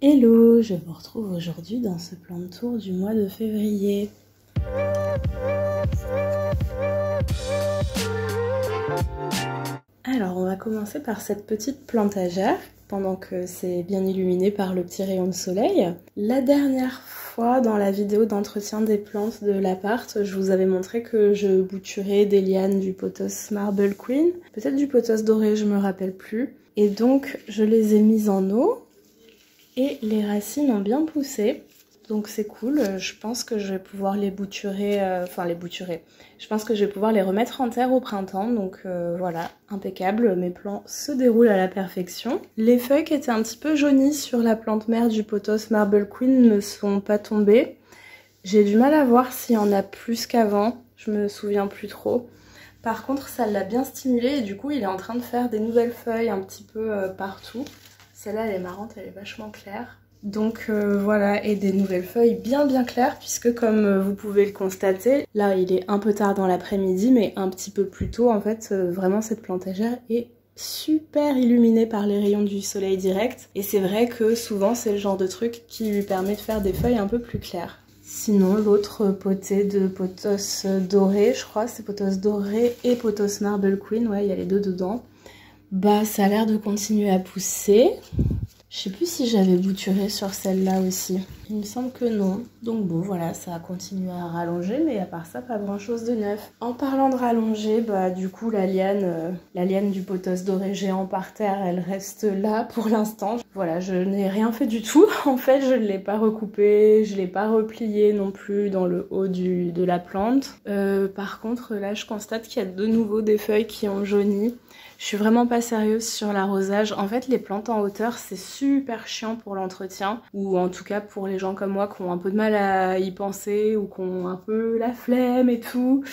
Hello, je vous retrouve aujourd'hui dans ce plan de tour du mois de février. Alors on va commencer par cette petite plantagère, pendant que c'est bien illuminé par le petit rayon de soleil. La dernière fois, dans la vidéo d'entretien des plantes de l'appart, je vous avais montré que je bouturais des lianes du pothos Marble Queen, peut-être du pothos doré, je me rappelle plus. Et donc je les ai mises en eau. Et les racines ont bien poussé, donc c'est cool. Je pense que je vais pouvoir les bouturer, je pense que je vais pouvoir les remettre en terre au printemps, donc voilà, impeccable. Mes plants se déroulent à la perfection. Les feuilles qui étaient un petit peu jaunies sur la plante mère du pothos Marble Queen ne sont pas tombées. J'ai du mal à voir s'il y en a plus qu'avant, je me souviens plus trop. Par contre, ça l'a bien stimulé et du coup, il est en train de faire des nouvelles feuilles un petit peu partout. Celle-là, elle est marrante, elle est vachement claire. Donc voilà, et des nouvelles feuilles bien claires, puisque comme vous pouvez le constater, là il est un peu tard dans l'après-midi, mais un petit peu plus tôt, en fait, vraiment cette plantagère est super illuminée par les rayons du soleil direct. Et c'est vrai que souvent, c'est le genre de truc qui lui permet de faire des feuilles un peu plus claires. Sinon, l'autre potée de pothos doré, je crois, c'est pothos doré et pothos Marble Queen, ouais, il y a les deux dedans. Bah, ça a l'air de continuer à pousser. Je sais plus si j'avais bouturé sur celle-là aussi. Il me semble que non. Donc bon, voilà, ça a continué à rallonger, mais à part ça, pas grand-chose de neuf. En parlant de rallonger, bah du coup, la liane du pothos doré géant par terre, elle reste là pour l'instant. Voilà, je n'ai rien fait du tout. En fait, je ne l'ai pas recoupée, je ne l'ai pas repliée non plus dans le haut de la plante. Par contre, là, je constate qu'il y a de nouveau des feuilles qui ont jauni. Je suis vraiment pas sérieuse sur l'arrosage. En fait, les plantes en hauteur, c'est super chiant pour l'entretien. Ou en tout cas pour les gens comme moi qui ont un peu de mal à y penser ou qui ont un peu la flemme et tout.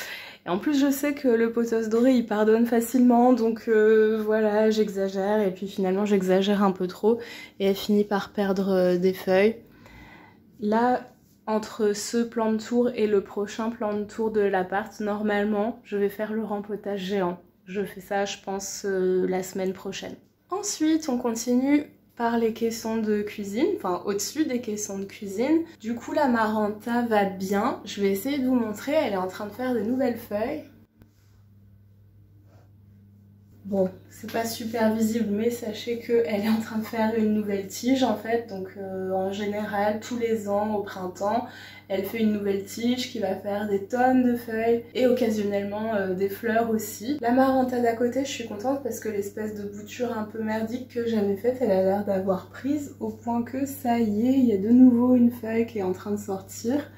Et en plus, je sais que le pothos doré, il pardonne facilement. Donc voilà, j'exagère. Et puis finalement, j'exagère un peu trop. Et elle finit par perdre des feuilles. Là, entre ce plan de tour et le prochain plan de tour de l'appart, normalement, je vais faire le rempotage géant. Je fais ça, je pense, la semaine prochaine. Ensuite, on continue par les caissons de cuisine, enfin au-dessus des caissons de cuisine. Du coup, la Maranta va bien. Je vais essayer de vous montrer, elle est en train de faire des nouvelles feuilles. Bon, c'est pas super visible, mais sachez qu'elle est en train de faire une nouvelle tige en fait. Donc en général, tous les ans au printemps, elle fait une nouvelle tige qui va faire des tonnes de feuilles et occasionnellement des fleurs aussi. La Maranta d'à côté, je suis contente parce que l'espèce de bouture un peu merdique que j'avais faite, elle a l'air d'avoir prise au point que ça y est, il y a de nouveau une feuille qui est en train de sortir.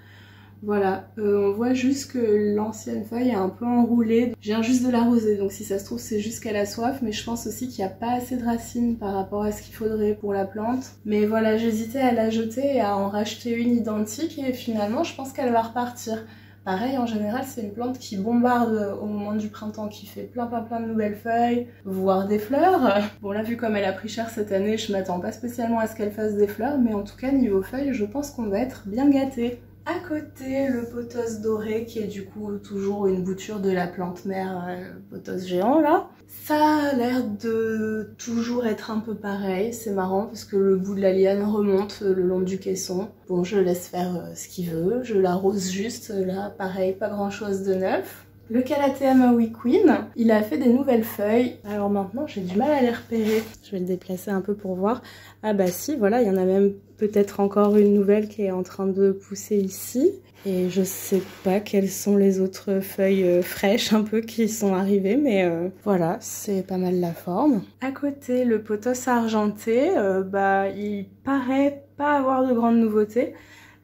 Voilà, on voit juste que l'ancienne feuille est un peu enroulée. Je viens juste de l'arroser, donc si ça se trouve c'est juste qu'elle a soif, mais je pense aussi qu'il n'y a pas assez de racines par rapport à ce qu'il faudrait pour la plante. Mais voilà, j'hésitais à la jeter et à en racheter une identique et finalement je pense qu'elle va repartir. Pareil, en général, c'est une plante qui bombarde au moment du printemps, qui fait plein de nouvelles feuilles, voire des fleurs. Bon là, vu comme elle a pris cher cette année, je m'attends pas spécialement à ce qu'elle fasse des fleurs, mais en tout cas, niveau feuilles, je pense qu'on va être bien gâtés. À côté, le pothos doré qui est du coup toujours une bouture de la plante mère, le pothos géant là. Ça a l'air de toujours être un peu pareil, c'est marrant parce que le bout de la liane remonte le long du caisson. Bon, je laisse faire ce qu'il veut, je l'arrose juste, là pareil, pas grand chose de neuf. Le Calathea Maui Queen, il a fait des nouvelles feuilles. Alors maintenant, j'ai du mal à les repérer. Je vais le déplacer un peu pour voir. Ah bah si, voilà, il y en a même peut-être encore une nouvelle qui est en train de pousser ici. Et je sais pas quelles sont les autres feuilles fraîches un peu qui sont arrivées, mais voilà, c'est pas mal la forme. À côté, le pothos argenté, bah il paraît pas avoir de grandes nouveautés.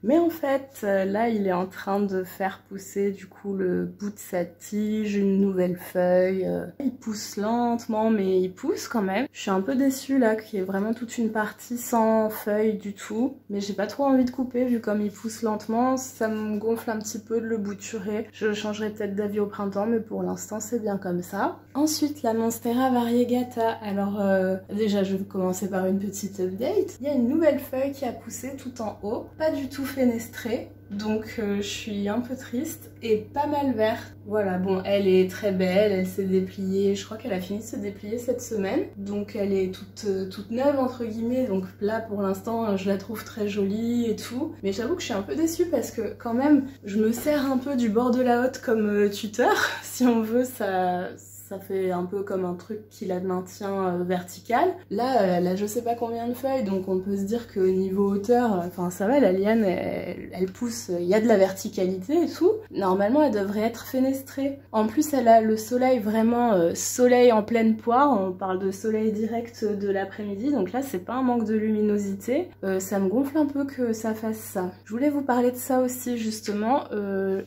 Mais en fait, là, il est en train de faire pousser du coup le bout de sa tige, une nouvelle feuille. Il pousse lentement, mais il pousse quand même. Je suis un peu déçue là, qu'il y ait vraiment toute une partie sans feuilles du tout. Mais j'ai pas trop envie de couper, vu comme il pousse lentement. Ça me gonfle un petit peu de le bouturer. Je changerai peut-être d'avis au printemps, mais pour l'instant, c'est bien comme ça. Ensuite, la Monstera variegata. Alors, déjà, je vais commencer par une petite update. Il y a une nouvelle feuille qui a poussé tout en haut. Pas du tout fenestrée. Donc je suis un peu triste et pas mal verte. Voilà, bon, elle est très belle, elle s'est dépliée, je crois qu'elle a fini de se déplier cette semaine. Donc elle est toute neuve entre guillemets, donc là pour l'instant je la trouve très jolie et tout. Mais j'avoue que je suis un peu déçue parce que quand même je me sers un peu du bord de la hotte comme tuteur. Si on veut, ça fait un peu comme un truc qui la maintient verticale. Là, elle a je sais pas combien de feuilles, donc on peut se dire que niveau hauteur, enfin ça va, la liane, elle pousse, il y a de la verticalité et tout. Normalement, elle devrait être fenestrée. En plus, elle a le soleil vraiment soleil en pleine poire, on parle de soleil direct de l'après-midi, donc là, c'est pas un manque de luminosité. Ça me gonfle un peu que ça fasse ça. Je voulais vous parler de ça aussi, justement.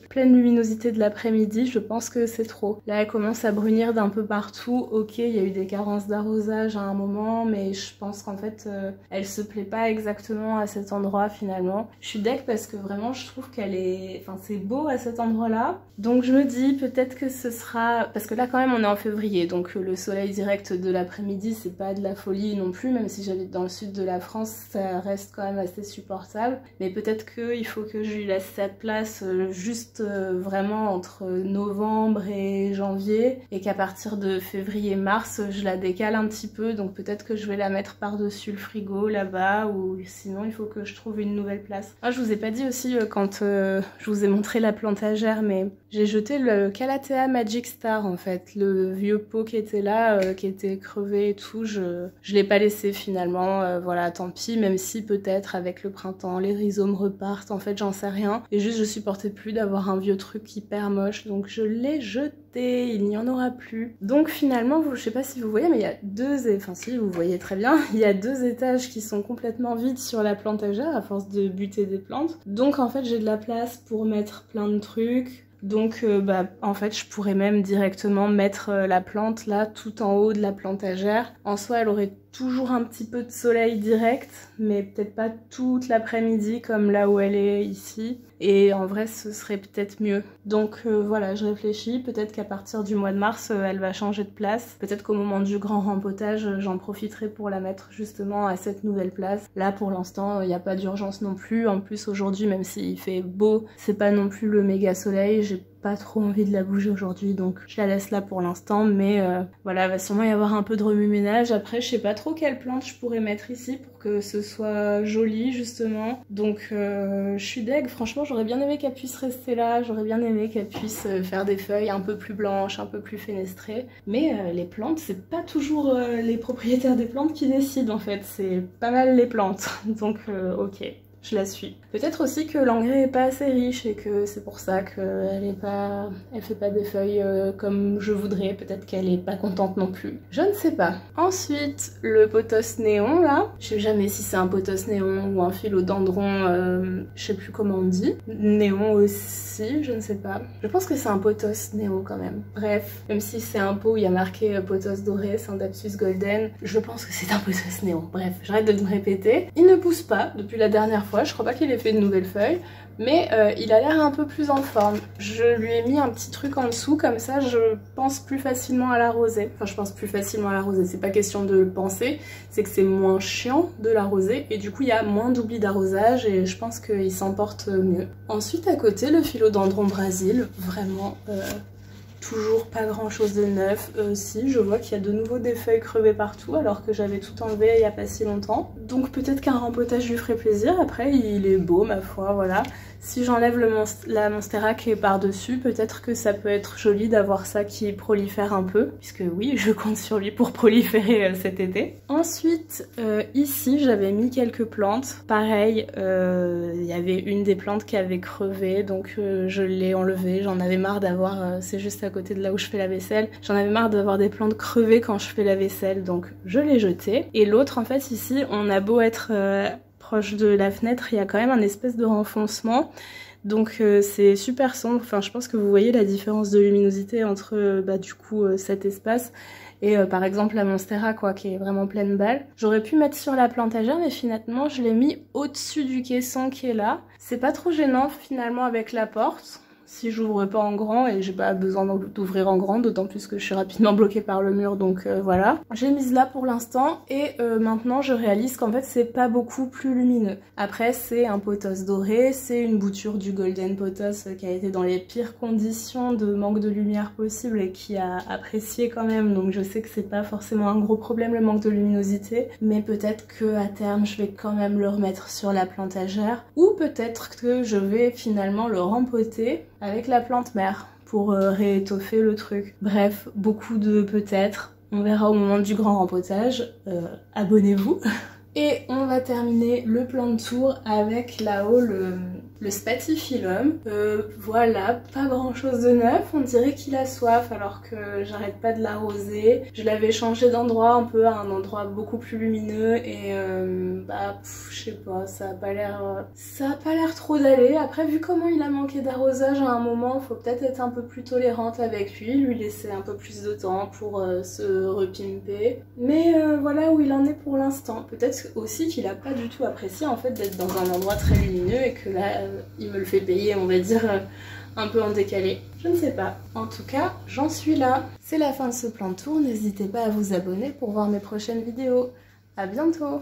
Pleine luminosité de l'après-midi, je pense que c'est trop. Là, elle commence à brunir d'un peu partout. Ok, il y a eu des carences d'arrosage à un moment, mais je pense qu'en fait elle se plaît pas exactement à cet endroit finalement. Je suis deg parce que vraiment je trouve qu'elle est, enfin c'est beau à cet endroit là, donc je me dis peut-être que ce sera, parce que là quand même on est en février, donc le soleil direct de l'après-midi c'est pas de la folie non plus, même si j'habite dans le sud de la France ça reste quand même assez supportable, mais peut-être qu'il faut que je lui laisse cette place juste vraiment entre novembre et janvier, et qu'à partir de février-mars, je la décale un petit peu, donc peut-être que je vais la mettre par-dessus le frigo là-bas, ou sinon il faut que je trouve une nouvelle place. Ah, je vous ai pas dit aussi quand je vous ai montré la plantagère, mais j'ai jeté le Calathea Magic Star en fait, le vieux pot qui était là, qui était crevé et tout, je l'ai pas laissé finalement, voilà, tant pis, même si peut-être avec le printemps les rhizomes repartent, en fait j'en sais rien, et juste je supportais plus d'avoir un vieux truc hyper moche, donc je l'ai jeté, il n'y en aura plus. Donc finalement, je sais pas si vous voyez, mais il y a enfin si vous voyez très bien, il y a 2 étages qui sont complètement vides sur la plantagère à force de buter des plantes. Donc en fait j'ai de la place pour mettre plein de trucs. Donc en fait je pourrais même directement mettre la plante là tout en haut de la plantagère. En soi elle aurait toujours un petit peu de soleil direct, mais peut-être pas toute l'après-midi comme là où elle est ici. Et en vrai ce serait peut-être mieux. Donc voilà, je réfléchis, peut-être qu'à partir du mois de mars elle va changer de place. Peut-être qu'au moment du grand rempotage j'en profiterai pour la mettre justement à cette nouvelle place. Là pour l'instant il n'y a pas d'urgence non plus. En plus aujourd'hui, même s'il fait beau, c'est pas non plus le méga soleil, j'ai pas trop envie de la bouger aujourd'hui, donc je la laisse là pour l'instant, mais voilà, il va sûrement y avoir un peu de remue-ménage. Après je sais pas trop quelle plante je pourrais mettre ici pour que ce soit joli justement, donc je suis deg, franchement j'aurais bien aimé qu'elle puisse rester là, j'aurais bien aimé qu'elle puisse faire des feuilles un peu plus blanches, un peu plus fenestrées, mais les plantes c'est pas toujours les propriétaires des plantes qui décident en fait, c'est pas mal les plantes, donc ok. Je la suis. Peut-être aussi que l'engrais est pas assez riche et que c'est pour ça qu'elle fait pas des feuilles comme je voudrais. Peut-être qu'elle est pas contente non plus. Je ne sais pas. Ensuite, le pothos néon là. Je sais jamais si c'est un pothos néon ou un philodendron, je sais plus comment on dit. Néon aussi, je ne sais pas. Je pense que c'est un pothos néon quand même. Bref, même si c'est un pot où il y a marqué pothos doré, Scindapsus golden, je pense que c'est un pothos néon. Bref, j'arrête de me répéter. Il ne pousse pas depuis la dernière fois. Je crois pas qu'il ait fait de nouvelles feuilles, mais il a l'air un peu plus en forme. Je lui ai mis un petit truc en dessous, comme ça je pense plus facilement à l'arroser. Enfin je pense plus facilement à l'arroser, c'est pas question de le penser, c'est que c'est moins chiant de l'arroser et du coup il y a moins d'oubli d'arrosage et je pense qu'il s'emporte mieux. Ensuite à côté le philodendron Brésil, vraiment toujours pas grand chose de neuf. Si, je vois qu'il y a de nouveau des feuilles crevées partout alors que j'avais tout enlevé il y a pas si longtemps. Donc peut-être qu'un rempotage lui ferait plaisir. Après il est beau ma foi, voilà. Si j'enlève la monstera qui est par-dessus, peut-être que ça peut être joli d'avoir ça qui prolifère un peu. Puisque oui, je compte sur lui pour proliférer cet été. Ensuite, ici j'avais mis quelques plantes. Pareil, il y avait une des plantes qui avait crevé, donc je l'ai enlevée. J'en avais marre d'avoir, c'est juste à côté de là où je fais la vaisselle, j'en avais marre d'avoir des plantes crevées quand je fais la vaisselle, donc je l'ai jetée. Et l'autre en fait ici, on a beau être proche de la fenêtre, il y a quand même un espèce de renfoncement. Donc c'est super sombre, enfin je pense que vous voyez la différence de luminosité entre du coup cet espace et par exemple la monstera quoi, qui est vraiment pleine balle. J'aurais pu mettre sur la plantagère mais finalement je l'ai mis au-dessus du caisson qui est là. C'est pas trop gênant finalement avec la porte. si j'ouvre pas en grand, et j'ai pas besoin d'ouvrir en grand, d'autant plus que je suis rapidement bloquée par le mur, donc voilà. J'ai mise là pour l'instant, et maintenant je réalise qu'en fait c'est pas beaucoup plus lumineux. Après c'est un potos doré, c'est une bouture du Golden Potos qui a été dans les pires conditions de manque de lumière possible et qui a apprécié quand même, donc je sais que c'est pas forcément un gros problème le manque de luminosité, mais peut-être que à terme je vais quand même le remettre sur la plantagère, ou peut-être que je vais finalement le rempoter avec la plante mère pour réétoffer le truc. Bref, beaucoup de peut-être. On verra au moment du grand rempotage. Abonnez-vous. Et on va terminer le plan de tour avec là-haut le spathiphyllum. Voilà, pas grand chose de neuf, on dirait qu'il a soif alors que j'arrête pas de l'arroser. Je l'avais changé d'endroit un peu à un endroit beaucoup plus lumineux et je sais pas, ça a pas l'air trop d'aller. Après vu comment il a manqué d'arrosage à un moment, faut peut-être être un peu plus tolérante avec lui laisser un peu plus de temps pour se repimper. Mais voilà où il en est pour l'instant. Peut-être aussi qu'il a pas du tout apprécié en fait d'être dans un endroit très lumineux et que là il me le fait payer, on va dire, un peu en décalé. Je ne sais pas. En tout cas, j'en suis là. C'est la fin de ce plan de tour, n'hésitez pas à vous abonner pour voir mes prochaines vidéos. À bientôt!